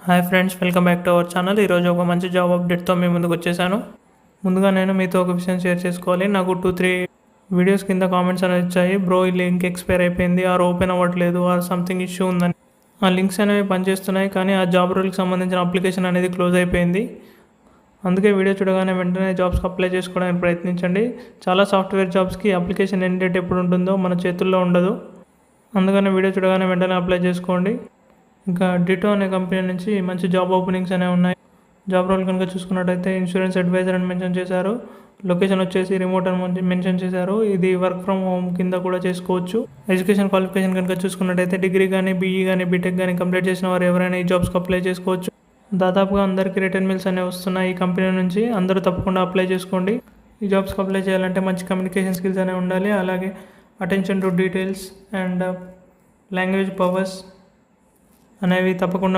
Hi friends, welcome back to our channel. ఈరోజు ఒక మంచి జాబ్ అప్డేట్తో మీ ముందుకు వచ్చేసాను. ముందుగా నేను మీతో ఒక విషయం షేర్ చేసుకోవాలి. నాకు 2-3 వీడియోస్ కింద కామెంట్స్ అనేవి వచ్చాయి. బ్రో, ఈ లింక్ ఎక్స్పైర్ అయిపోయింది, ఆర్ ఓపెన్ అవ్వట్లేదు, ఆర్ సంథింగ్ ఇష్యూ ఉందని. ఆ లింక్స్ అనేవి పనిచేస్తున్నాయి, కానీ ఆ జాబ్ రోల్కి సంబంధించిన అప్లికేషన్ అనేది క్లోజ్ అయిపోయింది. అందుకే వీడియో చూడగానే వెంటనే జాబ్స్కి అప్లై చేసుకోవడానికి ప్రయత్నించండి. చాలా సాఫ్ట్వేర్ జాబ్స్కి అప్లికేషన్ ఎండ్ డేట్ ఎప్పుడు ఉంటుందో మన చేతుల్లో ఉండదు. అందుకని వీడియో చూడగానే వెంటనే అప్లై చేసుకోండి. ఇంకా డిటో అనే కంపెనీ నుంచి మంచి జాబ్ ఓపెనింగ్స్ అనేవి ఉన్నాయి. జాబ్ రోల్ కనుక చూసుకున్నట్టయితే ఇన్సూరెన్స్ అడ్వైజర్ అని మెన్షన్ చేశారు. లొకేషన్ వచ్చేసి రిమోట్ అని మెన్షన్ చేశారు. ఇది వర్క్ ఫ్రమ్ హోమ్ కింద కూడా చేసుకోవచ్చు. ఎడ్యుకేషన్ క్వాలిఫికేషన్ కనుక చూసుకున్నట్టయితే డిగ్రీ కానీ, బీఈ కానీ, బీటెక్ కానీ కంప్లీట్ చేసిన వారు ఎవరైనా ఈ జాబ్స్కి అప్లై చేసుకోవచ్చు. దాదాపుగా అందరికీ రిటర్న్ మెయిల్స్ అనేవి వస్తున్నాయి ఈ కంపెనీ నుంచి. అందరూ తప్పకుండా అప్లై చేసుకోండి. ఈ జాబ్స్కి అప్లై చేయాలంటే మంచి కమ్యూనికేషన్ స్కిల్స్ అనేవి ఉండాలి. అలాగే attention to details and language powers అనేవి తప్పకుండా